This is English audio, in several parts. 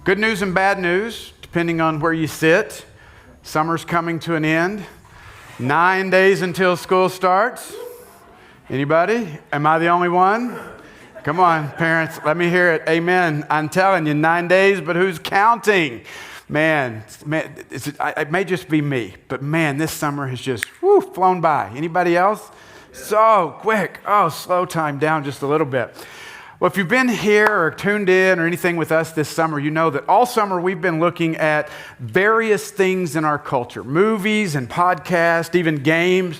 Good news and bad news, depending on where you sit. Summer's coming to an end. 9 days until school starts. Anybody? Am I the only one? Come on, parents, let me hear it. Amen. I'm telling you, 9 days, but who's counting? Man, it may just be me, but man, this summer has just flown by. Anybody else? So quick. Oh, slow time down just a little bit. Well, if you've been here or tuned in or anything with us this summer, you know that all summer we've been looking at various things in our culture, movies and podcasts, even games,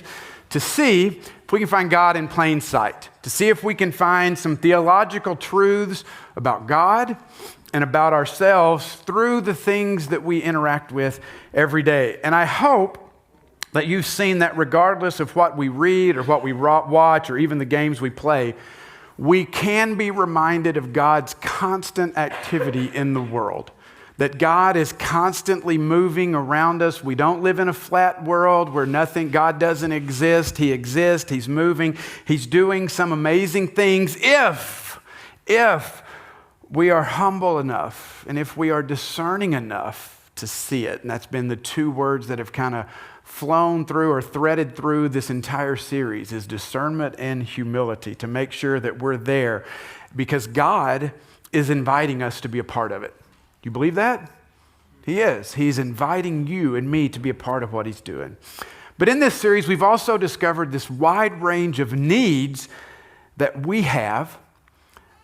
to see if we can find God in plain sight, to see if we can find some theological truths about God and about ourselves through the things that we interact with every day. And I hope that you've seen that regardless of what we read or what we watch or even the games we play, we can be reminded of God's constant activity in the world, that God is constantly moving around us. We don't live in a flat world where God doesn't exist. He exists, He's moving, He's doing some amazing things if we are humble enough and if we are discerning enough to see it. And that's been the two words that have kind of flown through or threaded through this entire series, is discernment and humility, to make sure that we're there because God is inviting us to be a part of it. Do you believe that? He is. He's inviting you and me to be a part of what He's doing. But in this series, we've also discovered this wide range of needs that we have,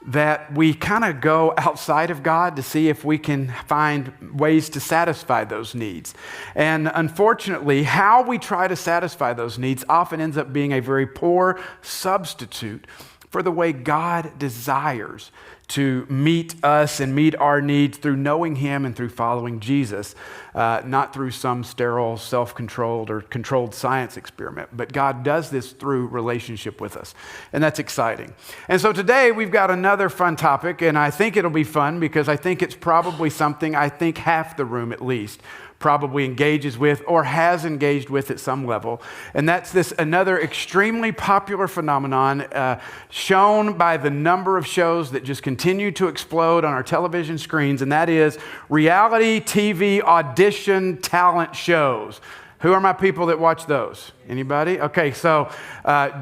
that we kind of go outside of God to see if we can find ways to satisfy those needs. And unfortunately, how we try to satisfy those needs often ends up being a very poor substitute for the way God desires to meet us and meet our needs through knowing Him and through following Jesus, not through some sterile, self-controlled or controlled science experiment. But God does this through relationship with us, and that's exciting. And so today we've got another fun topic, and I think it'll be fun because I think it's probably something I think half the room at least probably engages with or has engaged with at some level. And that's this another extremely popular phenomenon shown by the number of shows that just continue to explode on our television screens, and that is reality TV audition talent shows. Who are my people that watch those? Anybody? Okay, so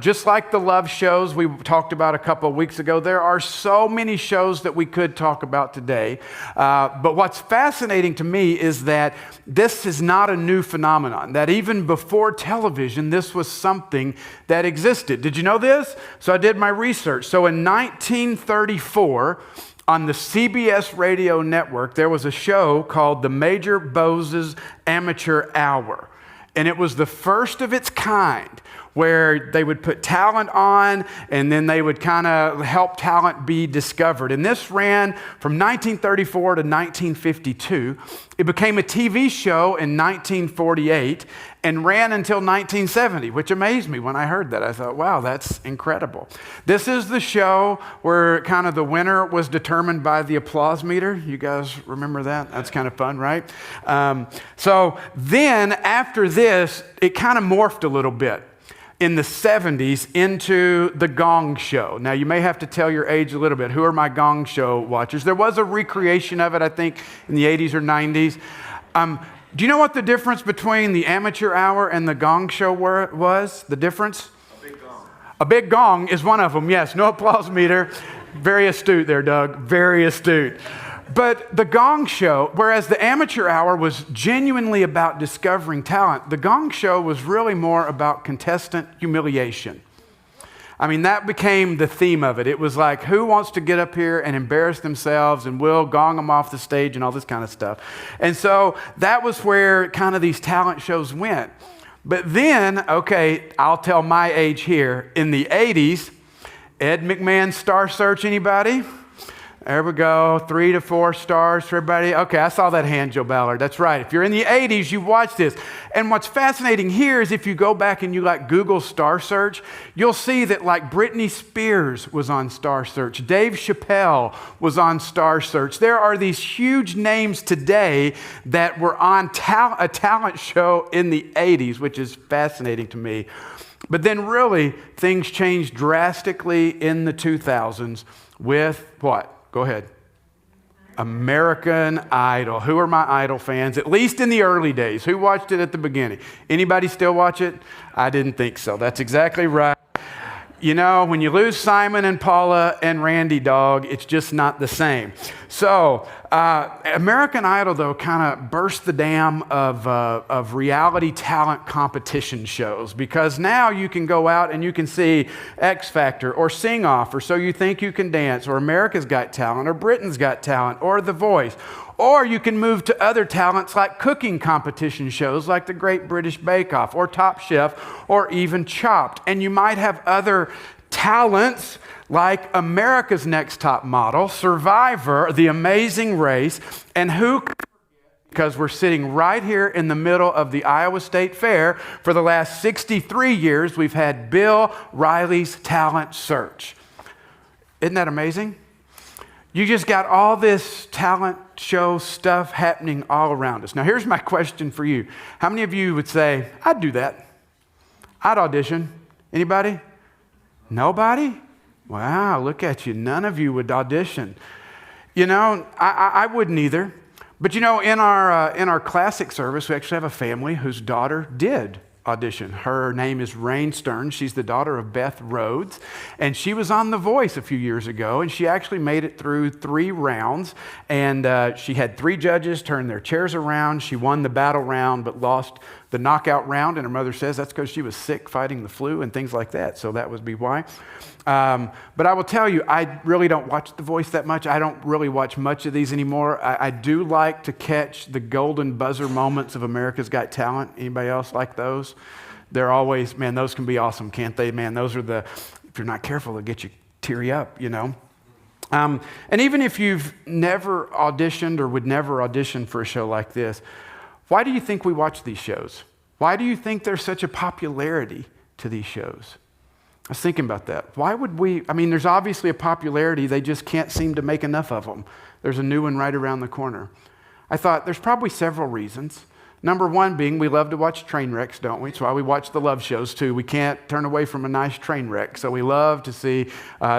just like the love shows we talked about a couple of weeks ago, there are so many shows that we could talk about today. But what's fascinating to me is that this is not a new phenomenon, that even before television, this was something that existed. Did you know this? So I did my research. So in 1934, on the CBS radio network, there was a show called The Major Boze's Amateur Hour. And it was the first of its kind where they would put talent on and then they would kind of help talent be discovered. And this ran from 1934 to 1952. It became a TV show in 1948 and ran until 1970, which amazed me when I heard that. I thought, wow, that's incredible. This is the show where kind of the winner was determined by the applause meter. You guys remember that? That's kind of fun, right? So then after this, it kind of morphed a little bit in the 70s into the Gong Show. Now, you may have to tell your age a little bit. Who are my Gong Show watchers? There was a recreation of it, I think, in the 80s or 90s. Do you know what the difference between the amateur hour and the Gong Show was? The difference? A big gong. A big gong is one of them, yes. No applause meter. Very astute there, Doug. Very astute. But the Gong Show, whereas the amateur hour was genuinely about discovering talent, the Gong Show was really more about contestant humiliation. I mean, that became the theme of it. It was like, who wants to get up here and embarrass themselves, and we'll gong them off the stage and all this kind of stuff. And so that was where kind of these talent shows went. But then, okay, I'll tell my age here. In the 80s, Ed McMahon's Star Search, anybody? There we go, 3 to 4 stars for everybody. Okay, I saw that hand, Joe Ballard. That's right. If you're in the 80s, you watched this. And what's fascinating here is if you go back and you Google Star Search, you'll see that Britney Spears was on Star Search. Dave Chappelle was on Star Search. There are these huge names today that were on a talent show in the 80s, which is fascinating to me. But then really, things changed drastically in the 2000s with what? Go ahead. American Idol. Who are my Idol fans? At least in the early days. Who watched it at the beginning? Anybody still watch it? I didn't think so. That's exactly right. You know, when you lose Simon and Paula and Randy, dog, it's just not the same. So, American Idol, though, kind of burst the dam of reality talent competition shows, because now you can go out and you can see X Factor or Sing Off or So You Think You Can Dance or America's Got Talent or Britain's Got Talent or The Voice. Or you can move to other talents like cooking competition shows like the Great British Bake Off or Top Chef or even Chopped. And you might have other talents like America's Next Top Model, Survivor, The Amazing Race, and who could forget, because we're sitting right here in the middle of the Iowa State Fair. For the last 63 years, we've had Bill Riley's Talent Search. Isn't that amazing? You just got all this talent show stuff happening all around us. Now, here's my question for you. How many of you would say, I'd do that? I'd audition. Anybody? Nobody? Wow, look at you. None of you would audition. You know, I wouldn't either. But you know, in our classic service, we actually have a family whose daughter did audition. Her name is Rain Stern. She's the daughter of Beth Rhodes, and she was on The Voice a few years ago, and she actually made it through 3 rounds, and she had 3 judges turn their chairs around. She won the battle round, but lost the knockout round, and her mother says that's because she was sick fighting the flu and things like that, so that would be why. But I will tell you, I really don't watch The Voice that much. I don't really watch much of these anymore. I do like to catch the golden buzzer moments of America's Got Talent. Anybody else like those? They're always, man, those can be awesome, can't they? Man, those are if you're not careful, they'll get you teary up, you know? And even if you've never auditioned or would never audition for a show like this, why do you think we watch these shows? Why do you think there's such a popularity to these shows? I was thinking about that. Why would we? I mean, there's obviously a popularity. They just can't seem to make enough of them. There's a new one right around the corner. I thought there's probably several reasons. Number one being we love to watch train wrecks, don't we? It's why we watch the love shows too. We can't turn away from a nice train wreck. So we love to see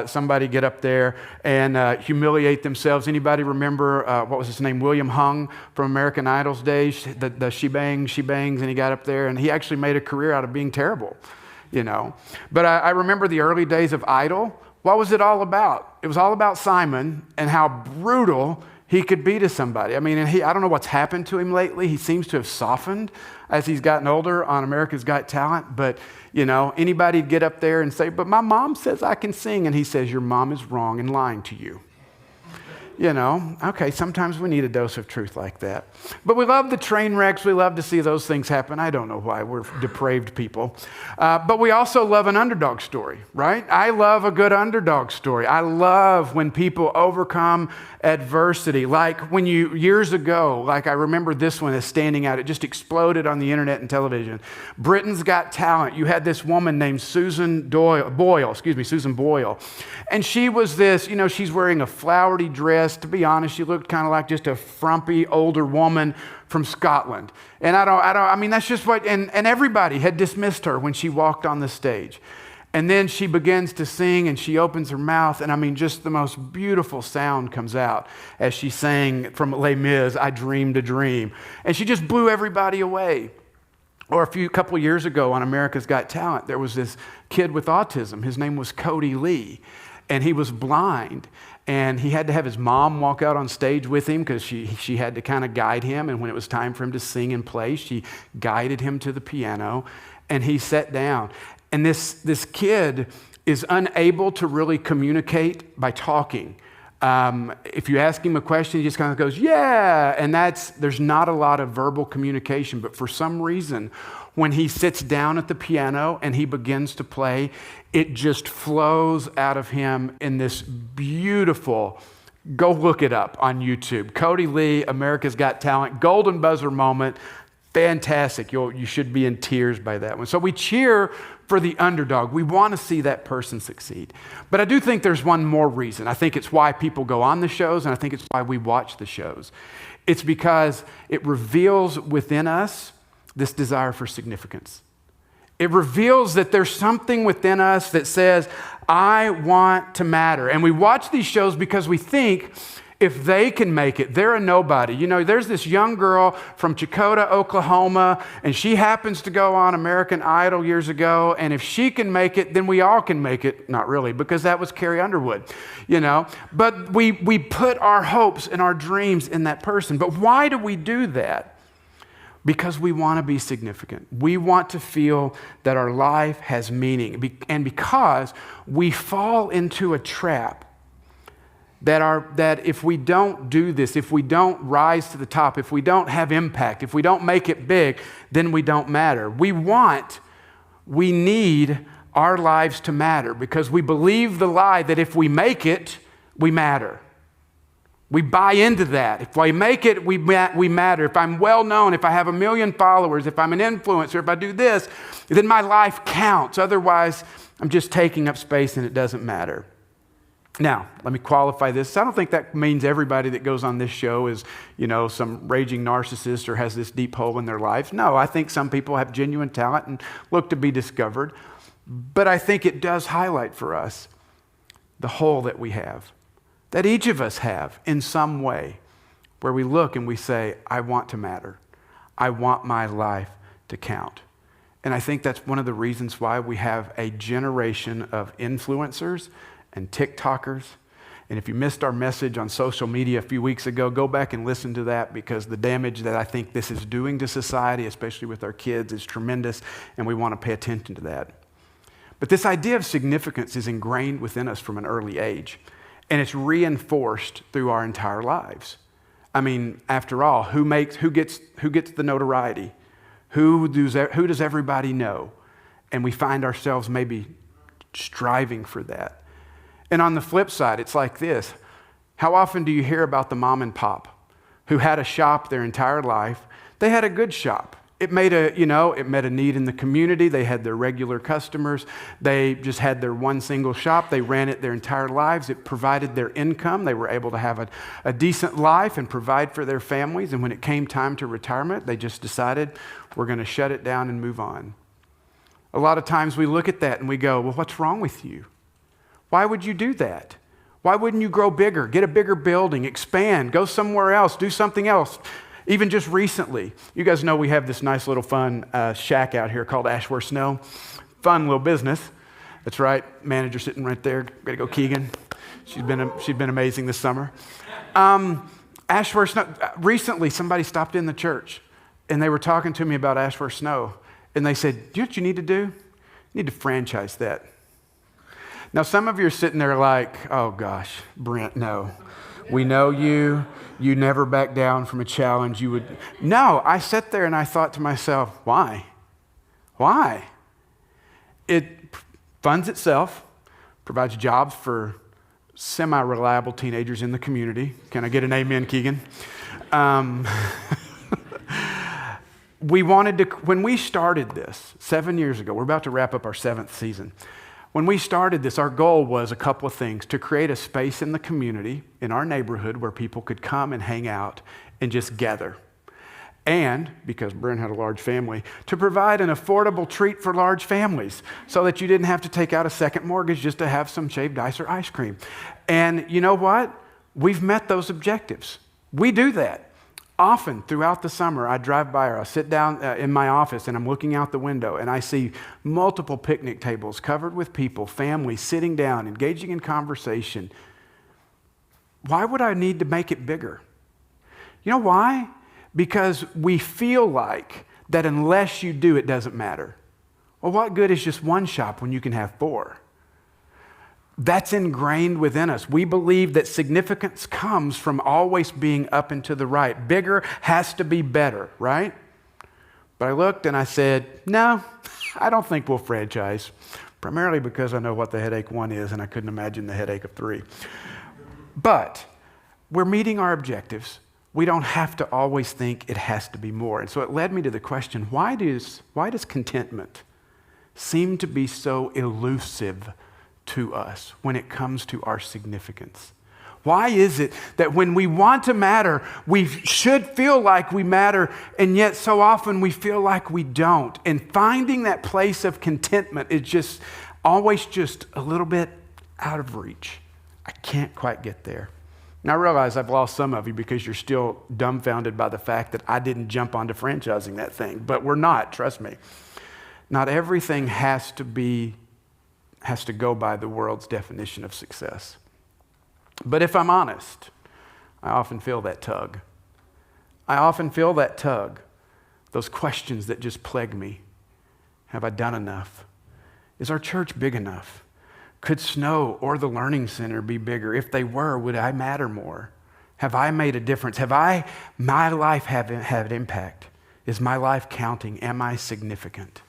somebody get up there and humiliate themselves. Anybody remember, what was his name? William Hung from American Idol's days, the she bangs, and he got up there and he actually made a career out of being terrible. You know, but I remember the early days of Idol. What was it all about? It was all about Simon and how brutal he could be to somebody. I mean, and I don't know what's happened to him lately. He seems to have softened as he's gotten older on America's Got Talent. But, you know, anybody'd get up there and say, but my mom says I can sing. And he says, your mom is wrong and lying to you. You know, okay, sometimes we need a dose of truth like that. But we love the train wrecks. We love to see those things happen. I don't know why. We're depraved people. But we also love an underdog story, right? I love a good underdog story. I love when people overcome adversity. Like when years ago, like I remember this one as standing out. It just exploded on the internet and television. Britain's Got Talent. You had this woman named Susan Boyle. And she was this, you know, she's wearing a flowery dress. To be honest, she looked kind of like just a frumpy older woman from Scotland. And I mean, that's just what, and everybody had dismissed her when she walked on the stage. And then she begins to sing and she opens her mouth, and I mean, just the most beautiful sound comes out as she sang from Les Mis, I Dreamed a Dream. And she just blew everybody away. Or a couple years ago on America's Got Talent, there was this kid with autism. His name was Cody Lee, and he was blind. And he had to have his mom walk out on stage with him because she had to kind of guide him. And when it was time for him to sing and play, she guided him to the piano, and he sat down. And this kid is unable to really communicate by talking. If you ask him a question, he just kind of goes, yeah. And there's not a lot of verbal communication. But for some reason, when he sits down at the piano and he begins to play, it just flows out of him in this beautiful, go look it up on YouTube. Cody Lee, America's Got Talent, golden buzzer moment. Fantastic. You should be in tears by that one. So we cheer for the underdog. We want to see that person succeed. But I do think there's one more reason. I think it's why people go on the shows, and I think it's why we watch the shows. It's because it reveals within us this desire for significance. It reveals that there's something within us that says, I want to matter. And we watch these shows because we think If they can make it, they're a nobody. You know, there's this young girl from Chakota, Oklahoma, and she happens to go on American Idol years ago, and if she can make it, then we all can make it. Not really, because that was Carrie Underwood, you know. But we put our hopes and our dreams in that person. But why do we do that? Because we want to be significant. We want to feel that our life has meaning. And because we fall into a trap that if we don't do this, if we don't rise to the top, if we don't have impact, if we don't make it big, then we don't matter. We need our lives to matter because we believe the lie that if we make it, we matter. We buy into that. If I make it, we matter. If I'm well known, if I have 1 million followers, if I'm an influencer, if I do this, then my life counts. Otherwise, I'm just taking up space and it doesn't matter. Now, let me qualify this. I don't think that means everybody that goes on this show is, you know, some raging narcissist or has this deep hole in their lives. No, I think some people have genuine talent and look to be discovered. But I think it does highlight for us the hole that we have, that each of us have in some way, where we look and we say, I want to matter. I want my life to count. And I think that's one of the reasons why we have a generation of influencers and TikTokers. And if you missed our message on social media a few weeks ago, go back and listen to that because the damage that I think this is doing to society, especially with our kids, is tremendous, and we want to pay attention to that. But this idea of significance is ingrained within us from an early age, and it's reinforced through our entire lives. I mean, after all, who gets the notoriety? Who does everybody know? And we find ourselves maybe striving for that. And on the flip side, it's like this. How often do you hear about the mom and pop who had a shop their entire life? They had a good shop. It met a need in the community. They had their regular customers. They just had their one single shop. They ran it their entire lives. It provided their income. They were able to have a decent life and provide for their families. And when it came time to retirement, they just decided, we're going to shut it down and move on. A lot of times we look at that and we go, well, what's wrong with you? Why would you do that? Why wouldn't you grow bigger, get a bigger building, expand, go somewhere else, do something else? Even just recently, you guys know we have this nice little fun shack out here called Ashworth Snow. Fun little business. That's right, manager sitting right there. Way to go, Keegan. She's been amazing this summer. Ashworth Snow. Recently, somebody stopped in the church, and they were talking to me about Ashworth Snow, and they said, "Do you know what you need to do? You need to franchise that." Now, some of you are sitting there like, oh gosh, Brent, no. We know you. You never back down from a challenge. No, I sat there and I thought to myself, why? Why? It funds itself, provides jobs for semi-reliable teenagers in the community. Can I get an amen, Keegan? When we started this 7 years ago, we're about to wrap up our 7th season. When we started this, our goal was a couple of things: to create a space in the community, in our neighborhood, where people could come and hang out and just gather. And, because Brent had a large family, to provide an affordable treat for large families so that you didn't have to take out a second mortgage just to have some shaved ice or ice cream. And you know what? We've met those objectives. We do that. Often throughout the summer, I drive by or I sit down in my office and I'm looking out the window and I see multiple picnic tables covered with people, families sitting down, engaging in conversation. Why would I need to make it bigger? You know why? Because we feel like that unless you do, it doesn't matter. Well, what good is just one shop when you can have 4? That's ingrained within us. We believe that significance comes from always being up and to the right. Bigger has to be better, right? But I looked and I said, no, I don't think we'll franchise, primarily because I know what the headache 1 is and I couldn't imagine the headache of 3. But we're meeting our objectives. We don't have to always think it has to be more. And so it led me to the question, why does contentment seem to be so elusive to us when it comes to our significance? Why is it that when we want to matter, we should feel like we matter, and yet so often we feel like we don't? And finding that place of contentment is just always just a little bit out of reach. I can't quite get there. Now, I realize I've lost some of you because you're still dumbfounded by the fact that I didn't jump onto franchising that thing, but we're not, trust me. Not everything has to go by the world's definition of success. But if I'm honest, I often feel that tug. Those questions that just plague me. Have I done enough? Is our church big enough? Could Snow or the Learning Center be bigger? If they were, would I matter more? Have I made a difference? My life had an impact? Is my life counting? Am I significant?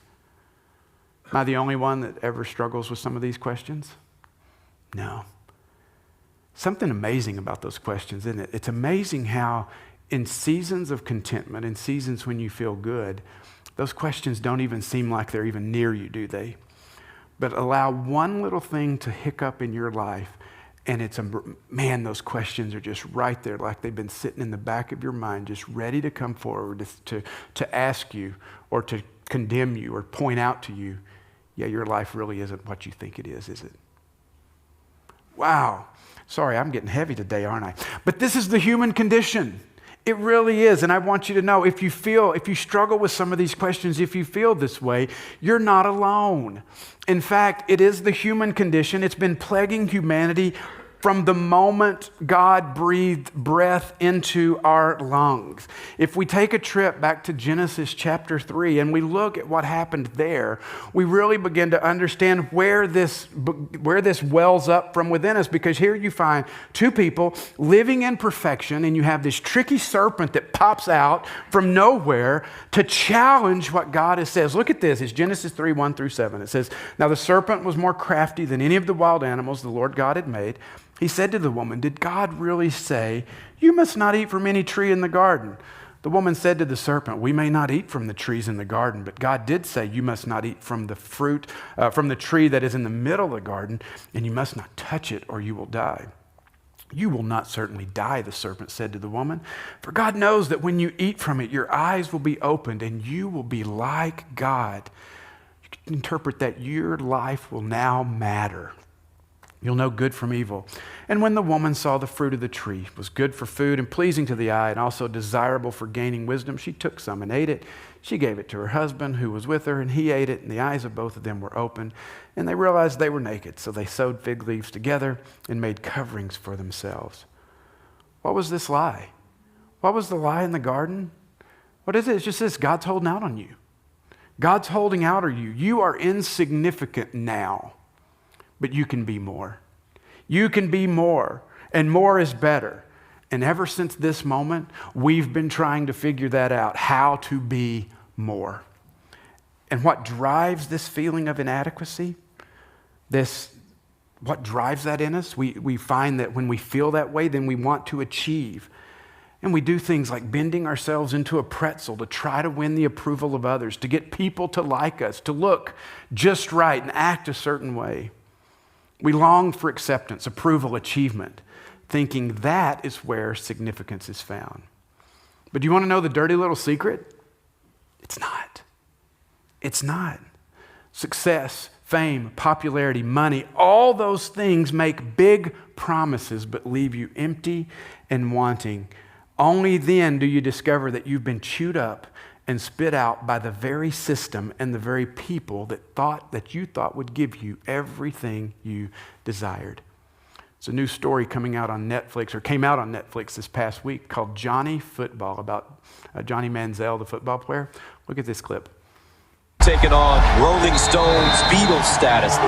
Am I the only one that ever struggles with some of these questions? No. Something amazing about those questions, isn't it? It's amazing how in seasons of contentment, in seasons when you feel good, those questions don't even seem like they're even near you, do they? But allow one little thing to hiccup in your life, and those questions are just right there, like they've been sitting in the back of your mind, just ready to come forward to ask you or to condemn you or point out to you, yeah, your life really isn't what you think it is it? Wow. Sorry, I'm getting heavy today, aren't I? But this is the human condition. It really is. And I want you to know, if you struggle with some of these questions, if you feel this way, you're not alone. In fact, it is the human condition. It's been plaguing humanity from the moment God breathed breath into our lungs. If we take a trip back to Genesis chapter 3 and we look at what happened there, we really begin to understand where this wells up from within us, because here you find two people living in perfection, and you have this tricky serpent that pops out from nowhere to challenge what God has says. Look at this. It's Genesis 3, 1 through 7. It says, "Now the serpent was more crafty than any of the wild animals the Lord God had made. He said to the woman, 'Did God really say, you must not eat from any tree in the garden?' The woman said to the serpent, 'We may not eat from the trees in the garden, but God did say, you must not eat from the fruit, from the tree that is in the middle of the garden, and you must not touch it or you will die.' 'You will not certainly die,' the serpent said to the woman, 'for God knows that when you eat from it, your eyes will be opened and you will be like God.'" You can interpret that your life will now matter. You'll know good from evil. "And when the woman saw the fruit of the tree was good for food and pleasing to the eye and also desirable for gaining wisdom, she took some and ate it. She gave it to her husband who was with her, and he ate it, and the eyes of both of them were opened, and they realized they were naked. So they sewed fig leaves together and made coverings for themselves." What was this lie? What was the lie in the garden? What is it? It's just this: God's holding out on you. God's holding out on you. You are insignificant now, but you can be more. You can be more, and more is better. And ever since this moment, we've been trying to figure that out, how to be more. And what drives this feeling of inadequacy, what drives that in us, we find that when we feel that way, then we want to achieve. And we do things like bending ourselves into a pretzel to try to win the approval of others, to get people to like us, to look just right and act a certain way. We long for acceptance, approval, achievement, thinking that is where significance is found. But do you want to know the dirty little secret? It's not. It's not. Success, fame, popularity, money, all those things make big promises but leave you empty and wanting. Only then do you discover that you've been chewed up and spit out by the very system and the very people that you thought would give you everything you desired. It's a new story came out on Netflix this past week called Johnny Football, about Johnny Manziel, the football player. Look at this clip. Taking on Rolling Stones Beatles status.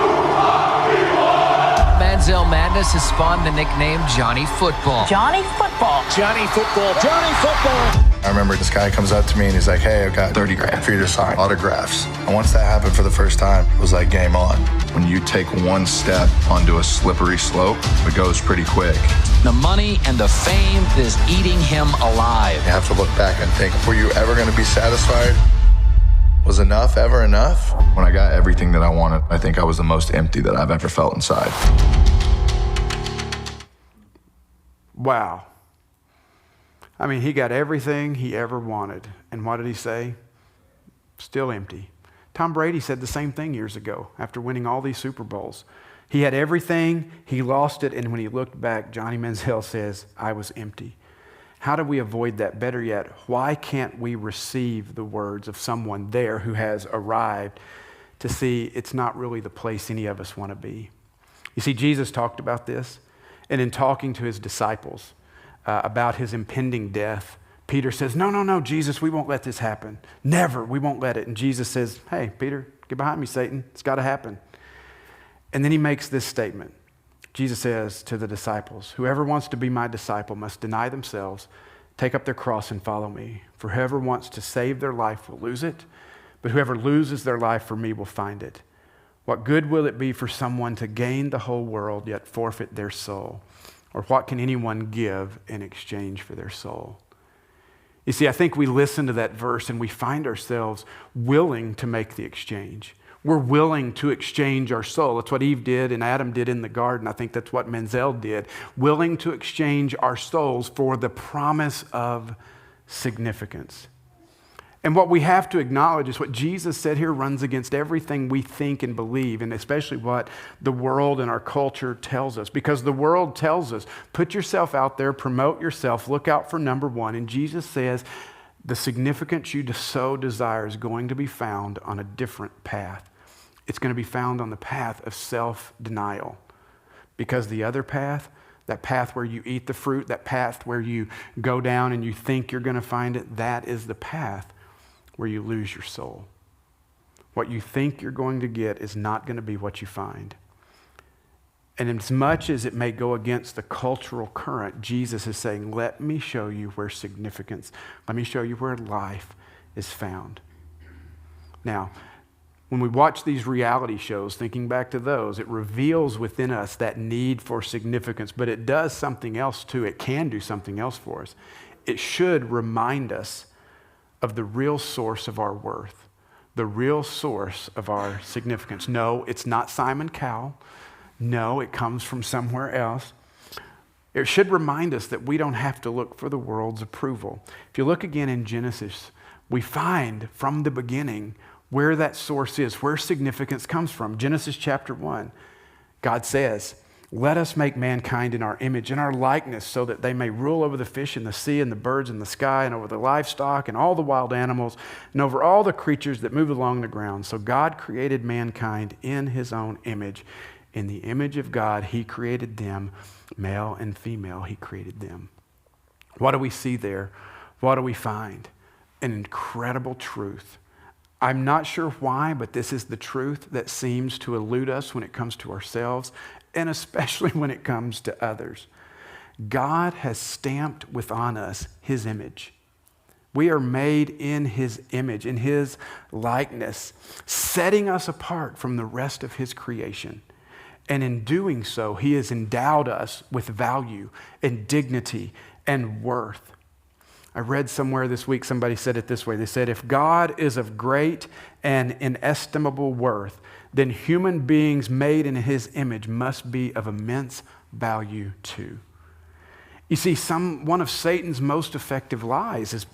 Manziel Madness has spawned the nickname Johnny Football. Johnny Football. Johnny Football. Johnny Football. I remember this guy comes up to me and he's like, "Hey, I've got 30 grand for you to sign autographs." And once that happened for the first time, it was like game on. When you take one step onto a slippery slope, it goes pretty quick. The money and the fame is eating him alive. You have to look back and think, were you ever going to be satisfied? Was enough ever enough? When I got everything that I wanted, I think I was the most empty that I've ever felt inside. Wow. I mean, he got everything he ever wanted. And what did he say? Still empty. Tom Brady said the same thing years ago after winning all these Super Bowls. He had everything, he lost it, and when he looked back, Johnny Manziel says, I was empty. How do we avoid that? Better yet, why can't we receive the words of someone there who has arrived to see it's not really the place any of us want to be? You see, Jesus talked about this, and in talking to his disciples about his impending death, Peter says, no, Jesus, we won't let this happen. Never, we won't let it. And Jesus says, hey, Peter, get behind me, Satan. It's got to happen. And then he makes this statement. Jesus says to the disciples, whoever wants to be my disciple must deny themselves, take up their cross and follow me. For whoever wants to save their life will lose it, but whoever loses their life for me will find it. What good will it be for someone to gain the whole world yet forfeit their soul? Or what can anyone give in exchange for their soul? You see, I think we listen to that verse and we find ourselves willing to make the exchange. We're willing to exchange our soul. That's what Eve did and Adam did in the garden. I think that's what Manziel did. Willing to exchange our souls for the promise of significance. And what we have to acknowledge is what Jesus said here runs against everything we think and believe, and especially what the world and our culture tells us. Because the world tells us, put yourself out there, promote yourself, look out for number one. And Jesus says, the significance you so desire is going to be found on a different path. It's going to be found on the path of self-denial. Because the other path, that path where you eat the fruit, that path where you go down and you think you're going to find it, that is the path where you lose your soul. What you think you're going to get is not going to be what you find. And as much as it may go against the cultural current, Jesus is saying, let me show you where significance, let me show you where life is found. Now, when we watch these reality shows, thinking back to those, it reveals within us that need for significance, but it does something else too. It can do something else for us. It should remind us of the real source of our worth, the real source of our significance. No, it's not Simon Cowell. No, it comes from somewhere else. It should remind us that we don't have to look for the world's approval. If you look again in Genesis, we find from the beginning where that source is, where significance comes from. Genesis chapter 1, God says, let us make mankind in our image, in our likeness, so that they may rule over the fish in the sea and the birds in the sky and over the livestock and all the wild animals and over all the creatures that move along the ground. So God created mankind in his own image. In the image of God, he created them, male and female, he created them. What do we see there? What do we find? An incredible truth. I'm not sure why, but this is the truth that seems to elude us when it comes to ourselves, and especially when it comes to others. God has stamped within us his image. We are made in his image, in his likeness, setting us apart from the rest of his creation. And in doing so, he has endowed us with value and dignity and worth. I read somewhere this week, somebody said it this way. They said, if God is of great and inestimable worth, then human beings made in his image must be of immense value too. You see, one of Satan's most effective lies is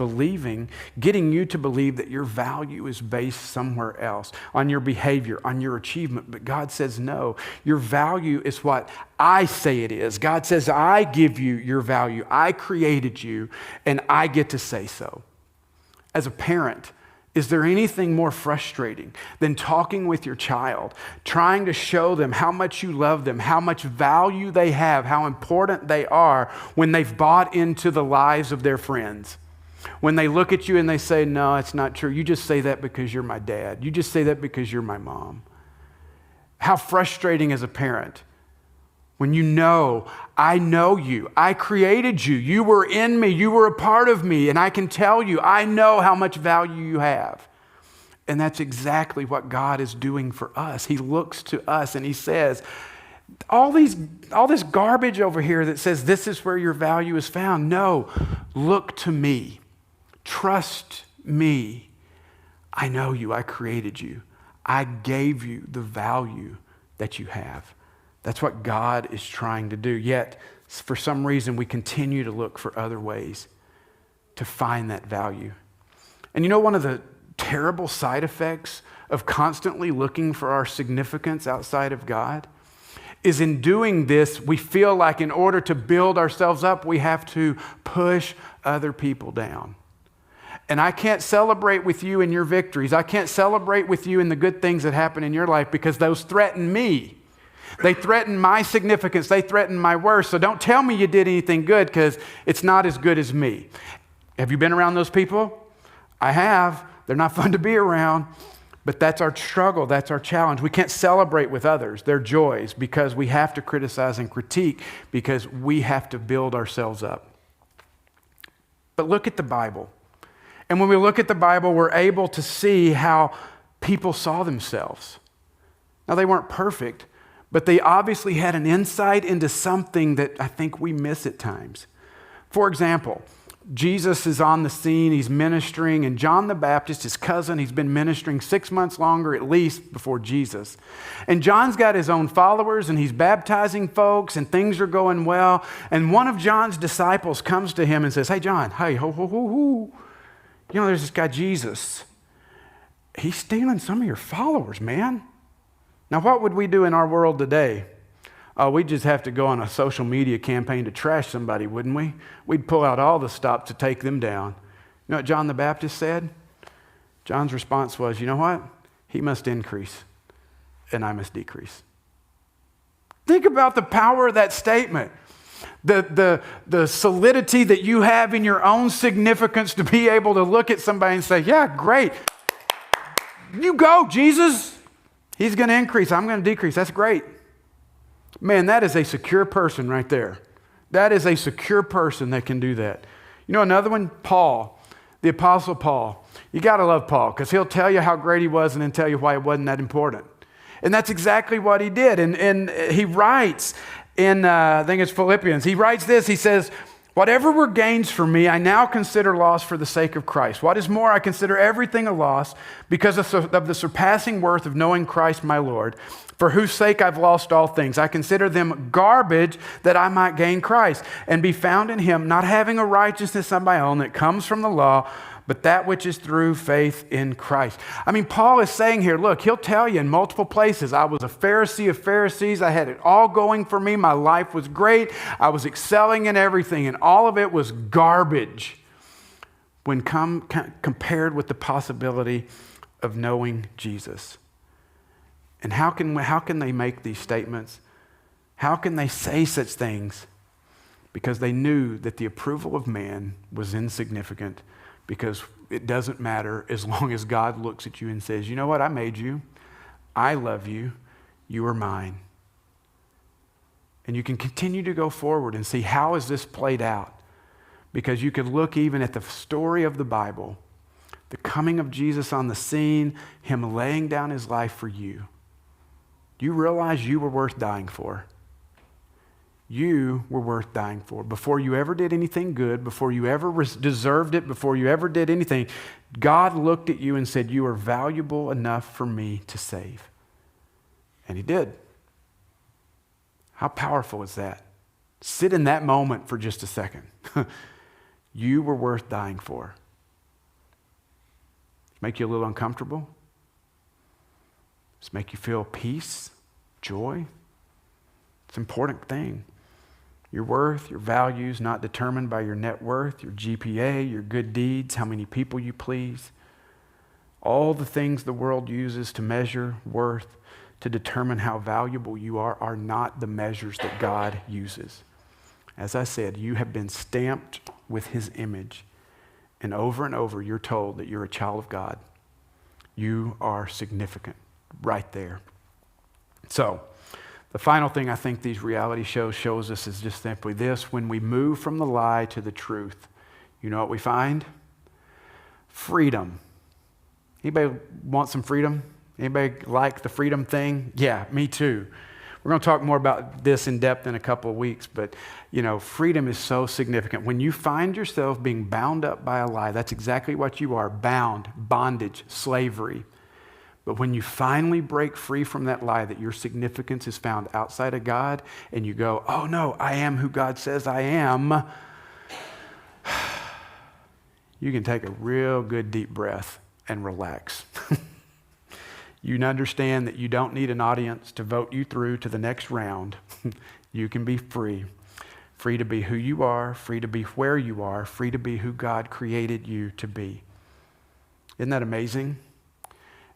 getting you to believe that your value is based somewhere else, on your behavior, on your achievement. But God says, no, your value is what I say it is. God says, I give you your value. I created you, and I get to say so. As a parent, is there anything more frustrating than talking with your child, trying to show them how much you love them, how much value they have, how important they are when they've bought into the lies of their friends? When they look at you and they say, no, it's not true. You just say that because you're my dad. You just say that because you're my mom. How frustrating as a parent when you know, I know you, I created you, you were in me, you were a part of me, and I can tell you, I know how much value you have. And that's exactly what God is doing for us. He looks to us and he says, all this garbage over here that says this is where your value is found. No, look to me. Trust me. I know you, I created you. I gave you the value that you have. That's what God is trying to do. Yet, for some reason, we continue to look for other ways to find that value. And you know, one of the terrible side effects of constantly looking for our significance outside of God is in doing this, we feel like in order to build ourselves up, we have to push other people down. And I can't celebrate with you in your victories. I can't celebrate with you in the good things that happen in your life because those threaten me. They threaten my significance. They threaten my worth. So don't tell me you did anything good because it's not as good as me. Have you been around those people? I have. They're not fun to be around. But that's our struggle. That's our challenge. We can't celebrate with others, their joys, because we have to criticize and critique because we have to build ourselves up. But look at the Bible. And when we look at the Bible, we're able to see how people saw themselves. Now, they weren't perfect, but they obviously had an insight into something that I think we miss at times. For example, Jesus is on the scene, he's ministering, and John the Baptist, his cousin, he's been ministering 6 months longer at least before Jesus. And John's got his own followers, and he's baptizing folks, and things are going well. And one of John's disciples comes to him and says, "Hey, John, hey, ho, ho, ho, ho. You know, there's this guy, Jesus. He's stealing some of your followers, man." Now, what would we do in our world today? We'd just have to go on a social media campaign to trash somebody, wouldn't we? We'd pull out all the stops to take them down. You know what John the Baptist said? John's response was, you know what? He must increase, and I must decrease. Think about the power of that statement. The solidity that you have in your own significance to be able to look at somebody and say, yeah, great. You go, Jesus. He's going to increase. I'm going to decrease. That's great. Man, that is a secure person right there. That is a secure person that can do that. You know another one? Paul, the Apostle Paul. You got to love Paul because he'll tell you how great he was and then tell you why it wasn't that important. And that's exactly what he did. And he writes in, I think it's Philippians, he writes this, he says, "Whatever were gains for me, I now consider loss for the sake of Christ. What is more, I consider everything a loss because of the surpassing worth of knowing Christ my Lord, for whose sake I've lost all things. I consider them garbage that I might gain Christ and be found in him, not having a righteousness of my own that comes from the law, but that which is through faith in Christ." I mean, Paul is saying here, look, he'll tell you in multiple places, I was a Pharisee of Pharisees. I had it all going for me. My life was great. I was excelling in everything, and all of it was garbage when compared with the possibility of knowing Jesus. And how can they make these statements? How can they say such things? Because they knew that the approval of man was insignificant, because it doesn't matter as long as God looks at you and says, you know what, I made you, I love you, you are mine. And you can continue to go forward and see how is this played out, because you could look even at the story of the Bible, the coming of Jesus on the scene, him laying down his life for you. You realize you were worth dying for. You were worth dying for. Before you ever did anything good, before you ever deserved it, before you ever did anything, God looked at you and said, you are valuable enough for me to save. And he did. How powerful is that? Sit in that moment for just a second. You were worth dying for. Make you a little uncomfortable? Does it make you feel peace, joy? It's an important thing. Your worth, your values, not determined by your net worth, your GPA, your good deeds, how many people you please. All the things the world uses to measure worth, to determine how valuable you are not the measures that God uses. As I said, you have been stamped with his image. And over you're told that you're a child of God. You are significant right there. So, the final thing I think these reality shows us is just simply this. When we move from the lie to the truth, you know what we find? Freedom. Anybody want some freedom? Anybody like the freedom thing? Yeah, me too. We're going to talk more about this in depth in a couple of weeks, but you know, freedom is so significant. When you find yourself being bound up by a lie, that's exactly what you are, bound, bondage, slavery. But when you finally break free from that lie that your significance is found outside of God and you go, oh no, I am who God says I am, you can take a real good deep breath and relax. You understand that you don't need an audience to vote you through to the next round. You can be free. Free to be who you are, free to be where you are, free to be who God created you to be. Isn't that amazing?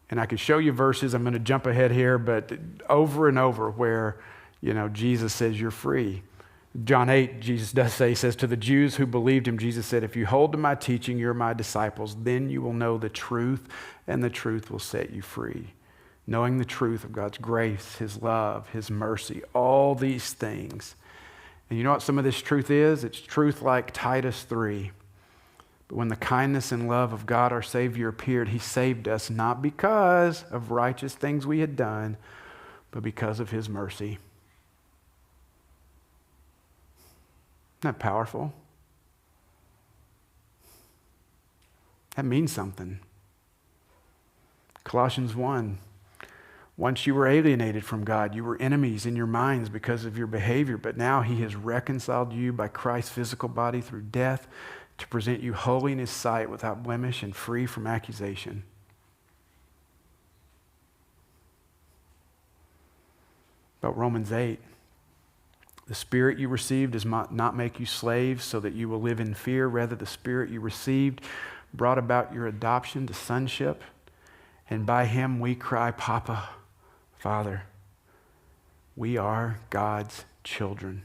And I could show you verses, I'm going to jump ahead here, but over and over where, Jesus says you're free. John 8, Jesus does say, he says, to the Jews who believed him, Jesus said, if you hold to my teaching, you're my disciples, then you will know the truth, and the truth will set you free. Knowing the truth of God's grace, his love, his mercy, all these things. And you know what some of this truth is? It's truth like Titus 3. But when the kindness and love of God our Savior appeared, he saved us not because of righteous things we had done, but because of his mercy. Isn't that powerful? That means something. Colossians 1. Once you were alienated from God, you were enemies in your minds because of your behavior, but now he has reconciled you by Christ's physical body through death to present you holy in his sight without blemish and free from accusation. About Romans 8. The Spirit you received does not make you slaves so that you will live in fear. Rather, the Spirit you received brought about your adoption to sonship. And by him we cry, Papa, Father. We are God's children.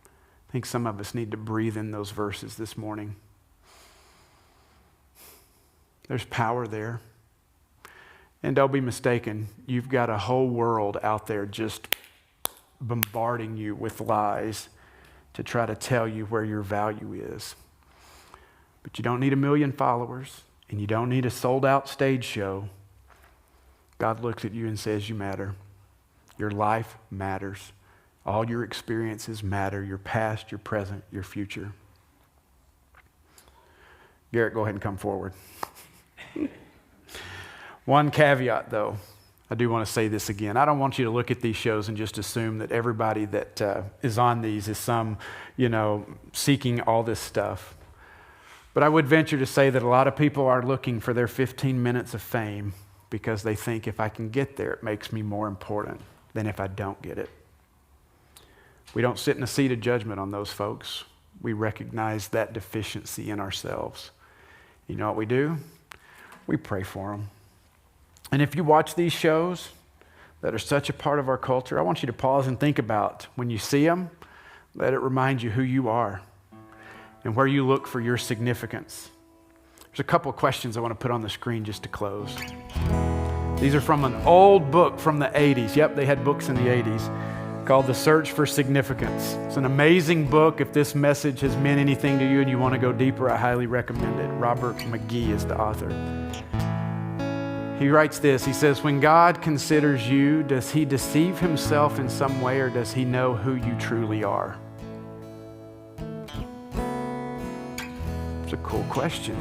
I think some of us need to breathe in those verses this morning. There's power there. And don't be mistaken, you've got a whole world out there just bombarding you with lies to try to tell you where your value is. But you don't need 1 million followers, and you don't need a sold-out stage show. God looks at you and says, you matter. Your life matters. All your experiences matter. Your past, your present, your future. Garrett, go ahead and come forward. One caveat, though. I do want to say this again. I don't want you to look at these shows and just assume that everybody that is on these is some, seeking all this stuff. But I would venture to say that a lot of people are looking for their 15 minutes of fame because they think if I can get there, it makes me more important than if I don't get it. We don't sit in a seat of judgment on those folks. We recognize that deficiency in ourselves. You know what we do? We pray for them. And if you watch these shows that are such a part of our culture, I want you to pause and think about when you see them, let it remind you who you are and where you look for your significance. There's a couple of questions I want to put on the screen just to close. These are from an old book from the 80s. Yep, they had books in the 80s called The Search for Significance. It's an amazing book. If this message has meant anything to you and you want to go deeper, I highly recommend it. Robert McGee is the author. He writes this, he says, when God considers you, does he deceive himself in some way or does he know who you truly are? It's a cool question.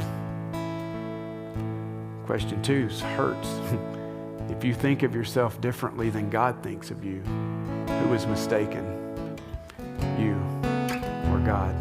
Question 2 hurts. If you think of yourself differently than God thinks of you, who is mistaken? You or God?